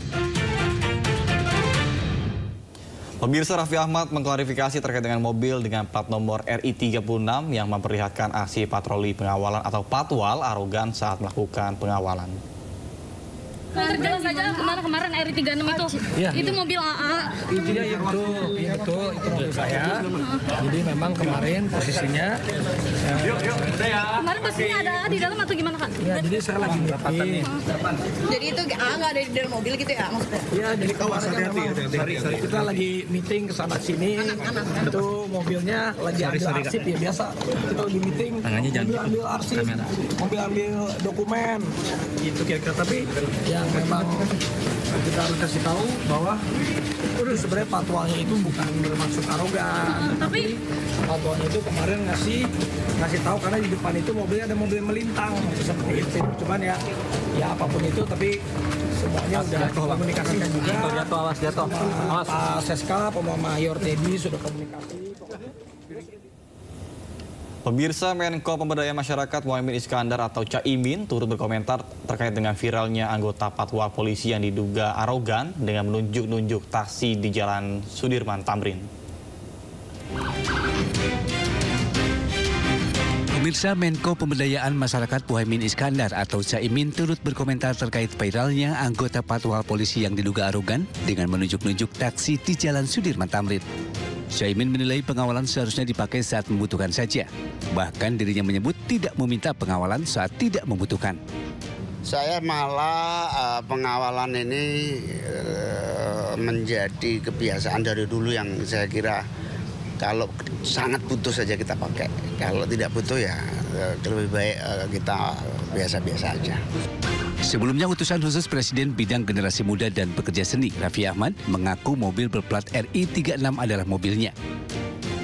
Pemirsa, Raffi Ahmad mengklarifikasi terkait dengan mobil dengan plat nomor RI 36 yang memperlihatkan aksi patroli pengawalan atau patwal arogan saat melakukan pengawalan. Terjelas saja kemarin RI 36 itu, ya. Itu mobil AA. Iya betul, itu mobil saya. Jadi memang kemarin posisinya Kemarin bosnya ada di dalam atau gimana Pak? Ya, jadi saya lagi meeting. Jadi itu nggak ada di dalam mobil gitu ya maksudnya? Iya, jadi kemarin kita lagi meeting kesana sini. Itu mobilnya lagi ambil arsip ya biasa. Kita lagi meeting. Ambil arsip, ambil dokumen. Gitu kira-kira. Tapi yang memang kita harus kasih tahu bahwa sebenarnya patwalnya itu bukan bermaksud arogan, tapi patwalnya itu kemarin ngasih tahu karena di depan itu mobilnya ada mobil melintang seperti itu. Cuman ya apapun itu, tapi semuanya udah komunikasikan juga. Pak Seska, Pak Mayor Teddy sudah komunikasi. Pemirsa, Menko Pemberdayaan Masyarakat Muhaimin Iskandar atau Caimin turut berkomentar terkait dengan viralnya anggota patwal polisi yang diduga arogan dengan menunjuk-nunjuk taksi di Jalan Sudirman Tamrin. Pemirsa, Menko Pemberdayaan Masyarakat Muhaimin Iskandar atau Caimin turut berkomentar terkait viralnya anggota patwal polisi yang diduga arogan dengan menunjuk-nunjuk taksi di Jalan Sudirman Tamrin. Caimin menilai pengawalan seharusnya dipakai saat membutuhkan saja. Bahkan dirinya menyebut tidak meminta pengawalan saat tidak membutuhkan. Saya malah pengawalan ini menjadi kebiasaan dari dulu yang saya kira kalau sangat butuh saja kita pakai. Kalau tidak butuh ya lebih baik kita biasa-biasa aja. Sebelumnya, utusan khusus Presiden Bidang Generasi Muda dan Pekerja Seni, Raffi Ahmad, mengaku mobil berplat RI 36 adalah mobilnya.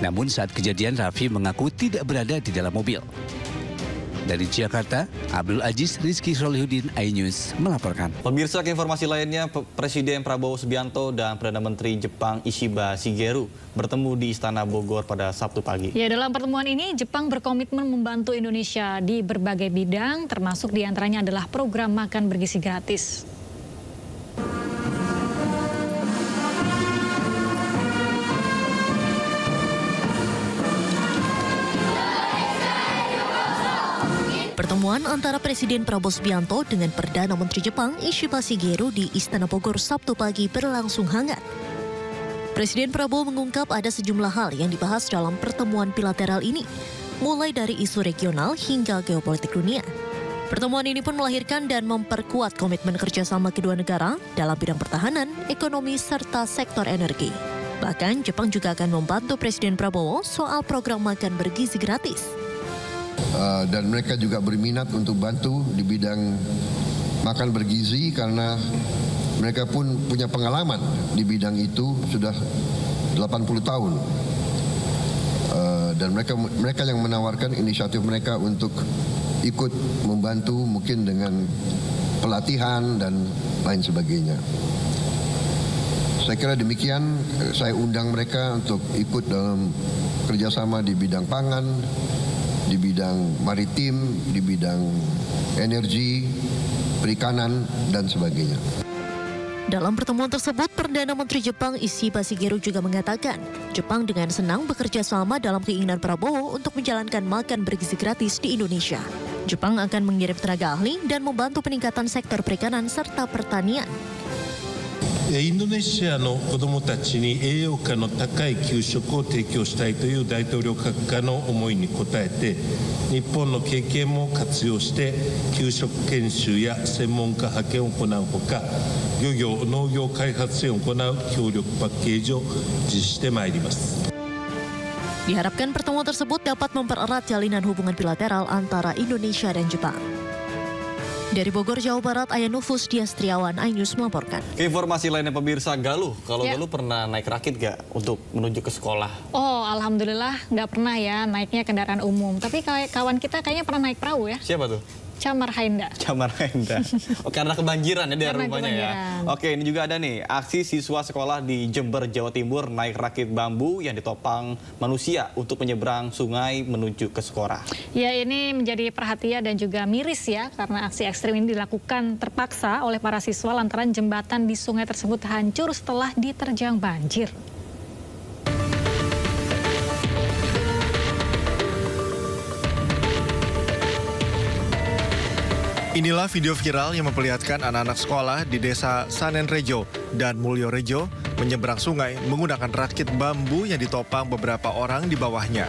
Namun saat kejadian, Raffi mengaku tidak berada di dalam mobil. Dari Jakarta, Abdul Aziz Rizky Solihuddin, iNews melaporkan. Pemirsa, ke informasi lainnya, Presiden Prabowo Subianto dan Perdana Menteri Jepang Ishiba Shigeru bertemu di Istana Bogor pada Sabtu pagi. Ya, dalam pertemuan ini Jepang berkomitmen membantu Indonesia di berbagai bidang, termasuk diantaranya adalah program makan bergizi gratis. Pertemuan antara Presiden Prabowo Subianto dengan Perdana Menteri Jepang Ishiba Shigeru di Istana Bogor Sabtu pagi berlangsung hangat. Presiden Prabowo mengungkap ada sejumlah hal yang dibahas dalam pertemuan bilateral ini, mulai dari isu regional hingga geopolitik dunia. Pertemuan ini pun melahirkan dan memperkuat komitmen kerjasama kedua negara dalam bidang pertahanan, ekonomi, serta sektor energi. Bahkan Jepang juga akan membantu Presiden Prabowo soal program makan bergizi gratis. Dan mereka juga berminat untuk bantu di bidang makan bergizi karena mereka pun punya pengalaman di bidang itu sudah 80 tahun. Dan mereka yang menawarkan inisiatif mereka untuk ikut membantu mungkin dengan pelatihan dan lain sebagainya. Saya kira demikian, saya undang mereka untuk ikut dalam kerjasama di bidang pangan, di bidang maritim, di bidang energi, perikanan, dan sebagainya. Dalam pertemuan tersebut, Perdana Menteri Jepang Ishiba Shigeru juga mengatakan, Jepang dengan senang bekerja sama dalam keinginan Prabowo untuk menjalankan makan bergizi gratis di Indonesia. Jepang akan mengirim tenaga ahli dan membantu peningkatan sektor perikanan serta pertanian. インドネシアの子どもたちに栄養価の高い給食を提供したいという大統領閣下の思いに応えて、日本の経験も活用して給食研修や専門家派遣を行うほか、漁業・農業開発支援を行う協力パッケージを実施してまいります。 Diharapkan pertemuan tersebut dapat mempererat jalinan hubungan bilateral antara Indonesia dan Jepang. Dari Bogor, Jawa Barat, Aya Nufus Diastriawan, iNews melaporkan. Informasi lainnya pemirsa, Galuh. Kalau Galuh pernah naik rakit gak untuk menuju ke sekolah? Oh, alhamdulillah nggak pernah ya naiknya kendaraan umum. Tapi kawan kita kayaknya pernah naik perahu ya. Siapa tuh? Camar Hainda. Camar Hainda. Oh, karena kebanjiran ya dia rupanya ya. Oke, ini juga ada nih aksi siswa sekolah di Jember, Jawa Timur naik rakit bambu yang ditopang manusia untuk menyeberang sungai menuju ke sekolah. Ya, ini menjadi perhatian dan juga miris ya karena aksi ekstrim ini dilakukan terpaksa oleh para siswa lantaran jembatan di sungai tersebut hancur setelah diterjang banjir. Inilah video viral yang memperlihatkan anak-anak sekolah di desa Sanenrejo dan Mulyorejo menyeberang sungai menggunakan rakit bambu yang ditopang beberapa orang di bawahnya.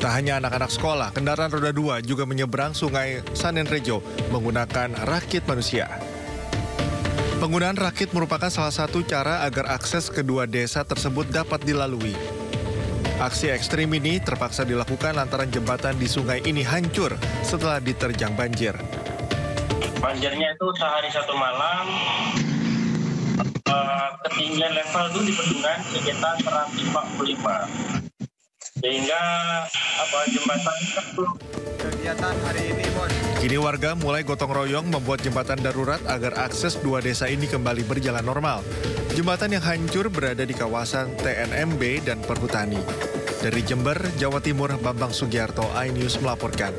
Tak hanya anak-anak sekolah, kendaraan roda 2 juga menyeberang sungai Sanen Rejo menggunakan rakit manusia. Penggunaan rakit merupakan salah satu cara agar akses kedua desa tersebut dapat dilalui. Aksi ekstrim ini terpaksa dilakukan lantaran jembatan di sungai ini hancur setelah diterjang banjir. Banjirnya itu sehari satu malam, ketinggian level itu di bendungan sekitar 145. Sehingga jembatan itu kegiatan hari ini, Bos. Kini warga mulai gotong royong membuat jembatan darurat agar akses dua desa ini kembali berjalan normal. Jembatan yang hancur berada di kawasan TNMB dan Perhutani. Dari Jember, Jawa Timur, Bambang Sugiarto, iNews melaporkan.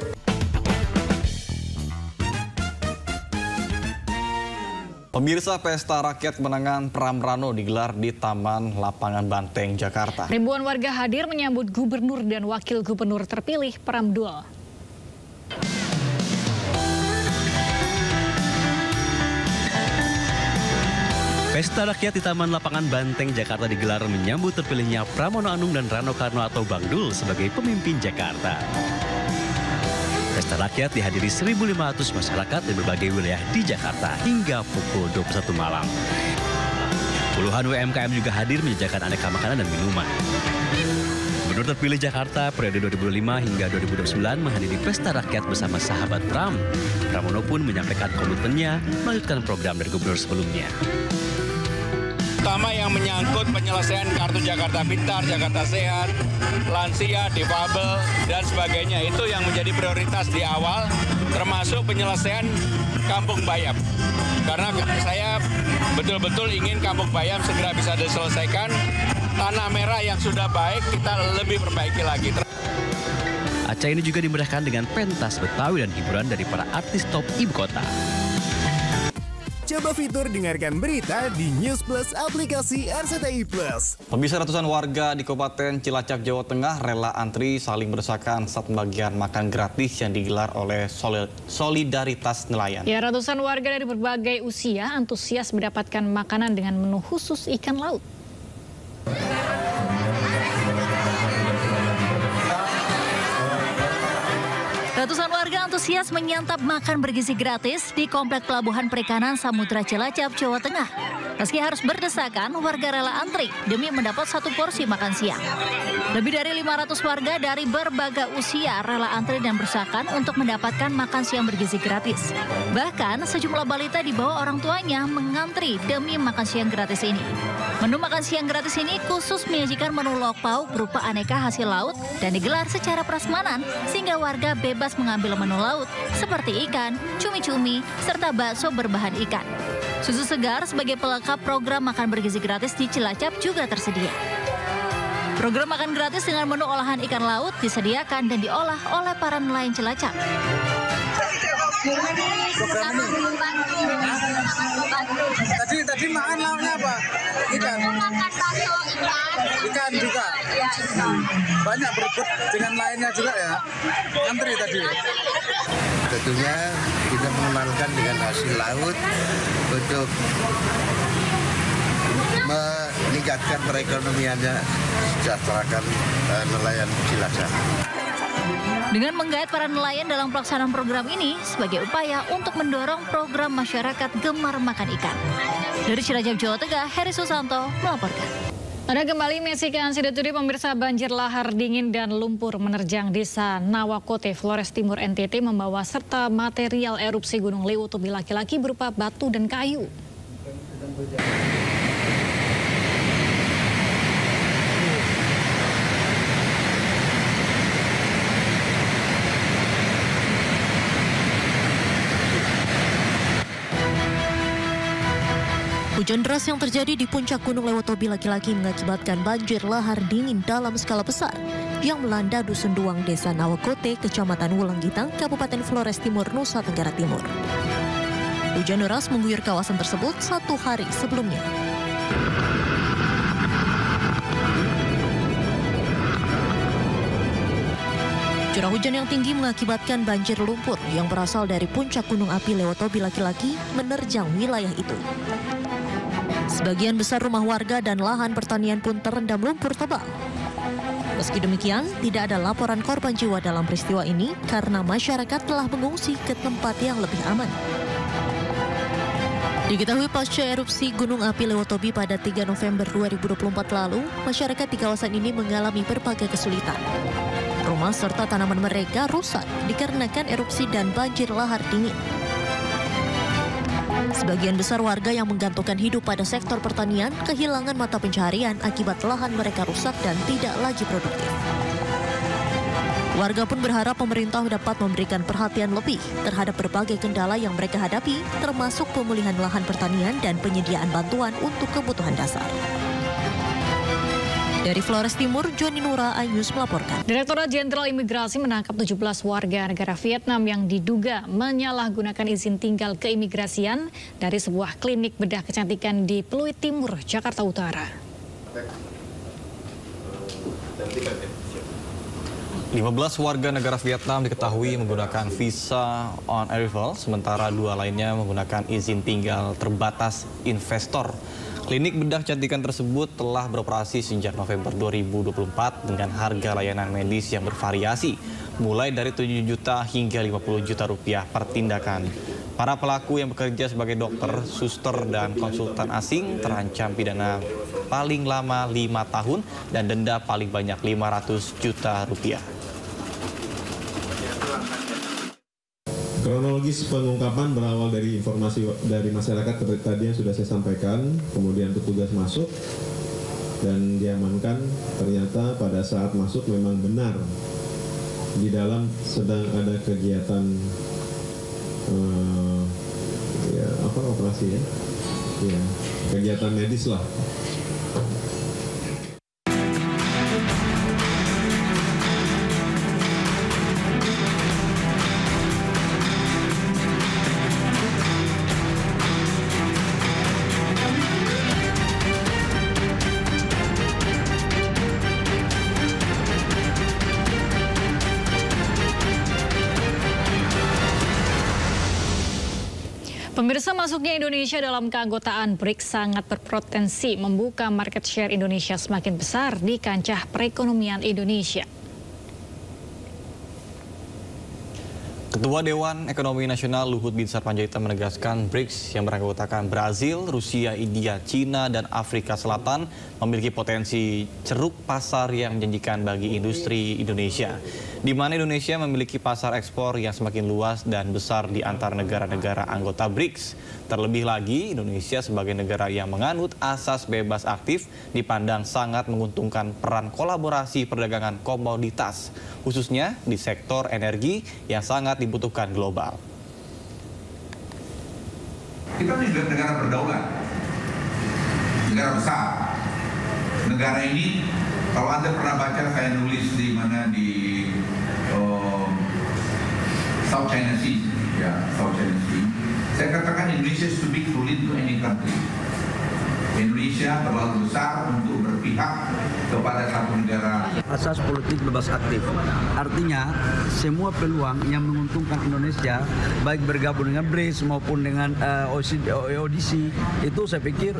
Pemirsa, pesta rakyat menangan Pram Rano digelar di Taman Lapangan Banteng, Jakarta. Ribuan warga hadir menyambut gubernur dan wakil gubernur terpilih Pram Dul. Pesta rakyat di Taman Lapangan Banteng, Jakarta digelar menyambut terpilihnya Pramono Anung dan Rano Karno atau Bang Dul sebagai pemimpin Jakarta. Pesta rakyat dihadiri 1.500 masyarakat dari berbagai wilayah di Jakarta hingga pukul 21 malam. Puluhan UMKM juga hadir menjajakan aneka makanan dan minuman. Gubernur terpilih Jakarta periode 2005 hingga 2029 menghadiri pesta rakyat bersama sahabat Pram. Pramono pun menyampaikan komitmennya melanjutkan program dari gubernur sebelumnya. Terutama yang menyangkut penyelesaian kartu Jakarta Pintar, Jakarta Sehat, lansia, difabel, dan sebagainya. Itu yang menjadi prioritas di awal, termasuk penyelesaian Kampung Bayam. Karena saya betul-betul ingin Kampung Bayam segera bisa diselesaikan. Tanah merah yang sudah baik, kita lebih perbaiki lagi. Acara ini juga dimeriahkan dengan pentas Betawi dan hiburan dari para artis top ibu kota. Coba fitur dengarkan berita di News Plus aplikasi RCTI Plus. Pemirsa, ratusan warga di Kabupaten Cilacap, Jawa Tengah rela antri saling berdesakan saat pembagian makan gratis yang digelar oleh Solidaritas Nelayan. Ya, ratusan warga dari berbagai usia antusias mendapatkan makanan dengan menu khusus ikan laut. Ratusan warga antusias menyantap makan bergizi gratis di Komplek Pelabuhan Perikanan Samudra Cilacap, Jawa Tengah. Meski harus berdesakan, warga rela antri demi mendapat satu porsi makan siang. Lebih dari 500 warga dari berbagai usia rela antri dan berdesakan untuk mendapatkan makan siang bergizi gratis. Bahkan sejumlah balita di bawah orang tuanya mengantri demi makan siang gratis ini. Menu makan siang gratis ini khusus menyajikan menu lauk pauk berupa aneka hasil laut dan digelar secara prasmanan sehingga warga bebas mengambil menu laut seperti ikan, cumi-cumi, serta bakso berbahan ikan. Susu segar sebagai pelengkap program makan bergizi gratis di Cilacap juga tersedia. Program makan gratis dengan menu olahan ikan laut disediakan dan diolah oleh para nelayan Cilacap. Tadi makan lauknya apa? Ikan. Ikan juga. Banyak berebut dengan lainnya juga ya. Antri tadi. Tentunya kita mengenalkan dengan hasil laut untuk meningkatkan perekonomiannya, sejahterakan nelayan Cilacap. Dengan menggait para nelayan dalam pelaksanaan program ini sebagai upaya untuk mendorong program masyarakat gemar makan ikan. Dari Cilacap, Jawa Tengah, Heri Susanto melaporkan. Ada kembali menyaksikan Sidaturi, pemirsa. Banjir lahar dingin dan lumpur menerjang desa Nawakote, Flores Timur, NTT, membawa serta material erupsi Gunung Lewu tubi laki-laki berupa batu dan kayu. Hujan deras yang terjadi di puncak Gunung Lewotobi laki-laki mengakibatkan banjir lahar dingin dalam skala besar yang melanda Dusun Duang, Desa Nawakote, Kecamatan Wulanggitang, Kabupaten Flores Timur, Nusa Tenggara Timur. Hujan deras mengguyur kawasan tersebut satu hari sebelumnya. Curah hujan yang tinggi mengakibatkan banjir lumpur yang berasal dari puncak gunung api Lewotobi laki-laki menerjang wilayah itu. Sebagian besar rumah warga dan lahan pertanian pun terendam lumpur tebal. Meski demikian, tidak ada laporan korban jiwa dalam peristiwa ini karena masyarakat telah mengungsi ke tempat yang lebih aman. Diketahui pasca erupsi Gunung Api Lewotobi pada 3 November 2024 lalu, masyarakat di kawasan ini mengalami berbagai kesulitan. Rumah serta tanaman mereka rusak dikarenakan erupsi dan banjir lahar dingin. Sebagian besar warga yang menggantungkan hidup pada sektor pertanian kehilangan mata pencaharian akibat lahan mereka rusak dan tidak lagi produktif. Warga pun berharap pemerintah dapat memberikan perhatian lebih terhadap berbagai kendala yang mereka hadapi, termasuk pemulihan lahan pertanian dan penyediaan bantuan untuk kebutuhan dasar. Dari Flores Timur, Joni Nura, iNews melaporkan. Direktorat Jenderal Imigrasi menangkap 17 warga negara Vietnam yang diduga menyalahgunakan izin tinggal keimigrasian dari sebuah klinik bedah kecantikan di Pluit Timur, Jakarta Utara. 15 warga negara Vietnam diketahui menggunakan visa on arrival, sementara 2 lainnya menggunakan izin tinggal terbatas investor. Klinik bedah kecantikan tersebut telah beroperasi sejak November 2024 dengan harga layanan medis yang bervariasi, mulai dari 7 juta hingga 50 juta rupiah per tindakan. Para pelaku yang bekerja sebagai dokter, suster, dan konsultan asing terancam pidana paling lama 5 tahun dan denda paling banyak 500 juta rupiah. Kronologis pengungkapan berawal dari informasi dari masyarakat seperti tadi yang sudah saya sampaikan, kemudian petugas masuk dan diamankan. Ternyata pada saat masuk memang benar di dalam sedang ada kegiatan operasi ya, kegiatan medis lah. Pemirsa, masuknya Indonesia dalam keanggotaan BRICS sangat berpotensi membuka market share Indonesia semakin besar di kancah perekonomian Indonesia. Ketua Dewan Ekonomi Nasional Luhut Binsar Panjaitan menegaskan BRICS yang beranggotakan Brazil, Rusia, India, Cina, dan Afrika Selatan memiliki potensi ceruk pasar yang menjanjikan bagi industri Indonesia, di mana Indonesia memiliki pasar ekspor yang semakin luas dan besar di antara negara-negara anggota BRICS. Terlebih lagi, Indonesia sebagai negara yang menganut asas bebas aktif dipandang sangat menguntungkan peran kolaborasi perdagangan komoditas, khususnya di sektor energi yang sangat dibutuhkan global. Kita ini negara berdaulat, negara besar. Negara ini, kalau Anda pernah baca, saya nulis di mana di South China Sea, ya, South China Sea. Saya katakan Indonesia is too big to lead to any country. Indonesia terlalu besar untuk berpihak kepada satu negara. Asas politik bebas aktif, artinya semua peluang yang menguntungkan Indonesia, baik bergabung dengan BRICS maupun dengan ODC, itu saya pikir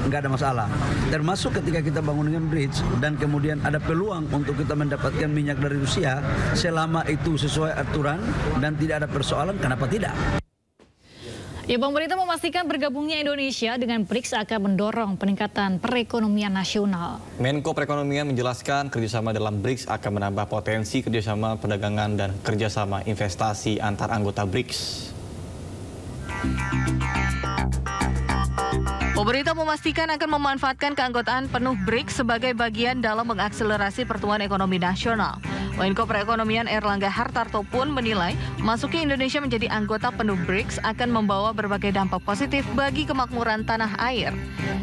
nggak ada masalah. Termasuk ketika kita bangun dengan BRICS dan kemudian ada peluang untuk kita mendapatkan minyak dari Rusia, selama itu sesuai aturan dan tidak ada persoalan, kenapa tidak? Ya, pemerintah memastikan bergabungnya Indonesia dengan BRICS akan mendorong peningkatan perekonomian nasional. Menko Perekonomian menjelaskan kerjasama dalam BRICS akan menambah potensi kerjasama perdagangan dan kerjasama investasi antar anggota BRICS. Pemerintah memastikan akan memanfaatkan keanggotaan penuh BRICS sebagai bagian dalam mengakselerasi pertumbuhan ekonomi nasional. Menko Perekonomian Erlangga Hartarto pun menilai masuknya Indonesia menjadi anggota penuh BRICS akan membawa berbagai dampak positif bagi kemakmuran tanah air.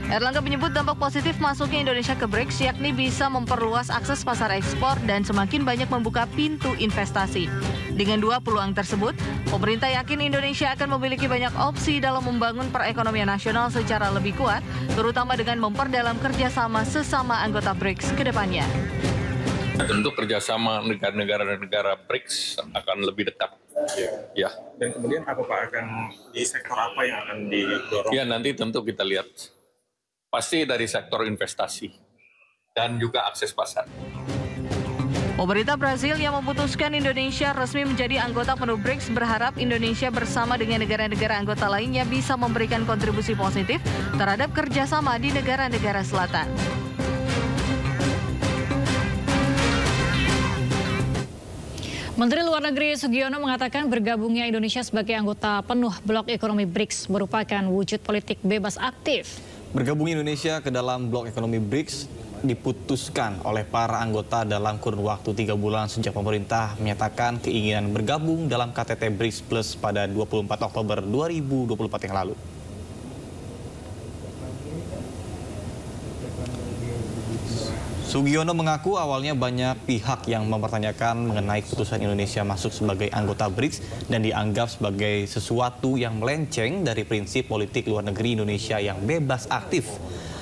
Erlangga menyebut dampak positif masuknya Indonesia ke BRICS yakni bisa memperluas akses pasar ekspor dan semakin banyak membuka pintu investasi. Dengan dua peluang tersebut, pemerintah yakin Indonesia akan memiliki banyak opsi dalam membangun perekonomian nasional secara lebih kuat, terutama dengan memperdalam kerjasama sesama anggota BRICS ke depannya. Tentu kerjasama negara-negara BRICS akan lebih dekat. Ya. Dan kemudian apa Pak, akan di sektor apa yang akan didorong? Ya, nanti tentu kita lihat. Pasti dari sektor investasi dan juga akses pasar. Pemerintah Brazil yang memutuskan Indonesia resmi menjadi anggota penuh BRICS berharap Indonesia bersama dengan negara-negara anggota lainnya bisa memberikan kontribusi positif terhadap kerjasama di negara-negara selatan. Menteri Luar Negeri Sugiono mengatakan bergabungnya Indonesia sebagai anggota penuh blok ekonomi BRICS merupakan wujud politik bebas aktif. Bergabungnya Indonesia ke dalam blok ekonomi BRICS diputuskan oleh para anggota dalam kurun waktu 3 bulan sejak pemerintah menyatakan keinginan bergabung dalam KTT BRICS Plus pada 24 Oktober 2024 yang lalu. Sugiono mengaku awalnya banyak pihak yang mempertanyakan mengenai keputusan Indonesia masuk sebagai anggota BRICS dan dianggap sebagai sesuatu yang melenceng dari prinsip politik luar negeri Indonesia yang bebas aktif.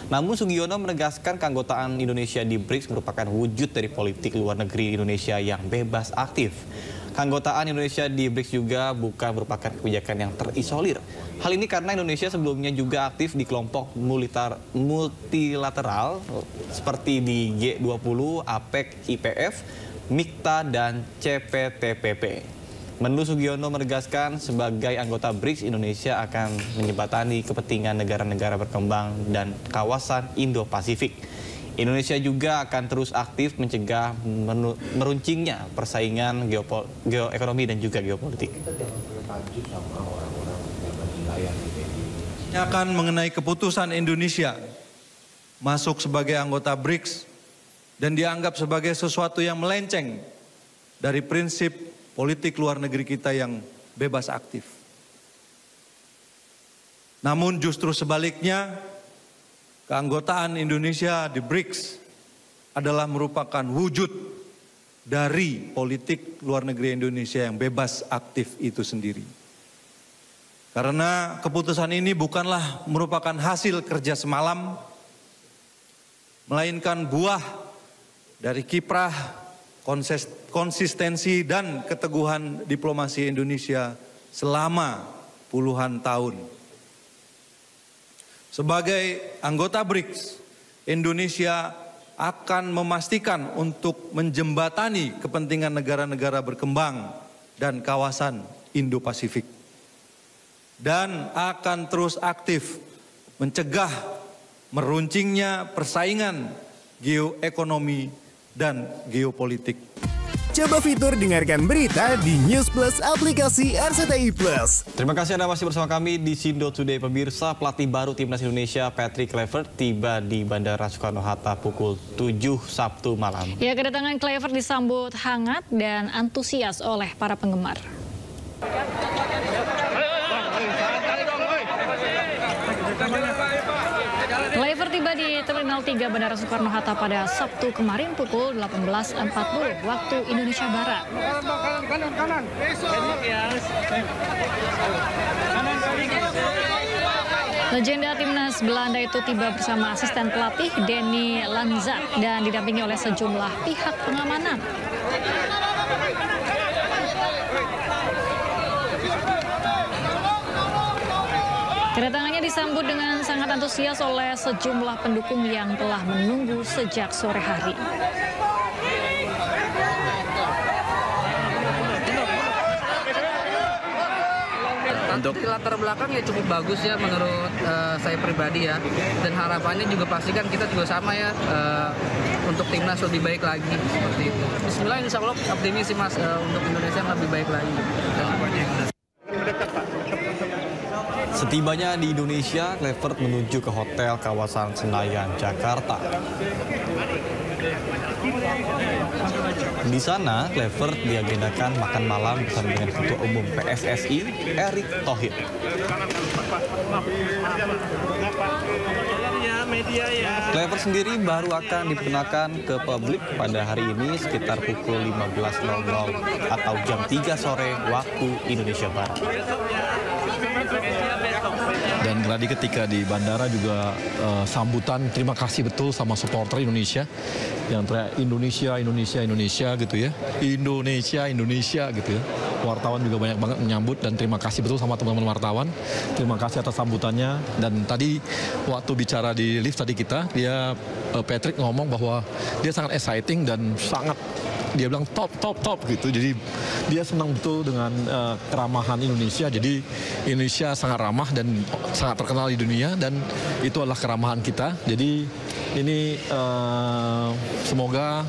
Namun Sugiono menegaskan keanggotaan Indonesia di BRICS merupakan wujud dari politik luar negeri Indonesia yang bebas aktif. Keanggotaan Indonesia di BRICS juga bukan merupakan kebijakan yang terisolir. Hal ini karena Indonesia sebelumnya juga aktif di kelompok multilateral seperti di G20, APEC, IPF, MIKTA, dan CPTPP. Menlu Sugiono menegaskan sebagai anggota BRICS, Indonesia akan menjembatani kepentingan negara-negara berkembang dan kawasan Indo-Pasifik. Indonesia juga akan terus aktif mencegah meruncingnya persaingan geoekonomi dan juga geopolitik. Akan mengenai keputusan Indonesia masuk sebagai anggota BRICS dan dianggap sebagai sesuatu yang melenceng dari prinsip politik luar negeri kita yang bebas aktif. Namun justru sebaliknya, keanggotaan Indonesia di BRICS adalah merupakan wujud dari politik luar negeri Indonesia yang bebas aktif itu sendiri. Karena keputusan ini bukanlah merupakan hasil kerja semalam, melainkan buah dari kiprah, konsistensi dan keteguhan diplomasi Indonesia selama puluhan tahun. Sebagai anggota BRICS, Indonesia akan memastikan untuk menjembatani kepentingan negara-negara berkembang dan kawasan Indo-Pasifik. Dan akan terus aktif mencegah meruncingnya persaingan geoekonomi dan geopolitik. Coba fitur dengarkan berita di News Plus aplikasi RCTI Plus. Terima kasih Anda masih bersama kami di Sindo Today. Pemirsa, pelatih baru Timnas Indonesia Patrick Kluivert tiba di Bandara Soekarno-Hatta pukul 7 Sabtu malam. Ya, kedatangan Kluivert disambut hangat dan antusias oleh para penggemar. Kluivert tiba di Terminal 3 Bandara Soekarno-Hatta pada Sabtu kemarin pukul 18.40 waktu Indonesia Barat. Legenda Timnas Belanda itu tiba bersama asisten pelatih Denny Lanzat dan didampingi oleh sejumlah pihak pengamanan. Kedatangannya disambut dengan sangat antusias oleh sejumlah pendukung yang telah menunggu sejak sore hari. Untuk latar belakang ya cukup bagus ya menurut saya pribadi ya, dan harapannya juga pasti kan kita juga sama ya, untuk timnas lebih baik lagi seperti itu. Bismillah, insya Allah optimis sih Mas, untuk Indonesia lebih baik lagi. Setibanya di Indonesia, Kluivert menuju ke hotel kawasan Senayan, Jakarta. Di sana, Kluivert diagendakan makan malam bersama dengan Ketua Umum PSSI, Erick Thohir. Kluivert sendiri baru akan diperkenalkan ke publik pada hari ini sekitar pukul 15.00 atau jam 3 sore waktu Indonesia Barat. Dan tadi ketika di bandara juga sambutan terima kasih betul sama supporter Indonesia yang teriak Indonesia, Indonesia, Indonesia gitu ya. Indonesia, Indonesia gitu ya. Wartawan juga banyak banget menyambut dan terima kasih betul sama teman-teman wartawan. Terima kasih atas sambutannya. Dan tadi waktu bicara di lift tadi kita, Patrick ngomong bahwa dia sangat exciting dan sangat dia bilang top gitu. Jadi dia senang betul dengan keramahan Indonesia. Jadi Indonesia sangat ramah dan sangat terkenal di dunia, dan itu adalah keramahan kita. Jadi ini semoga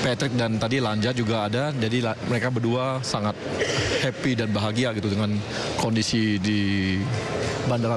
Patrick dan tadi Lanja juga ada, jadi mereka berdua sangat happy dan bahagia gitu dengan kondisi di bandara.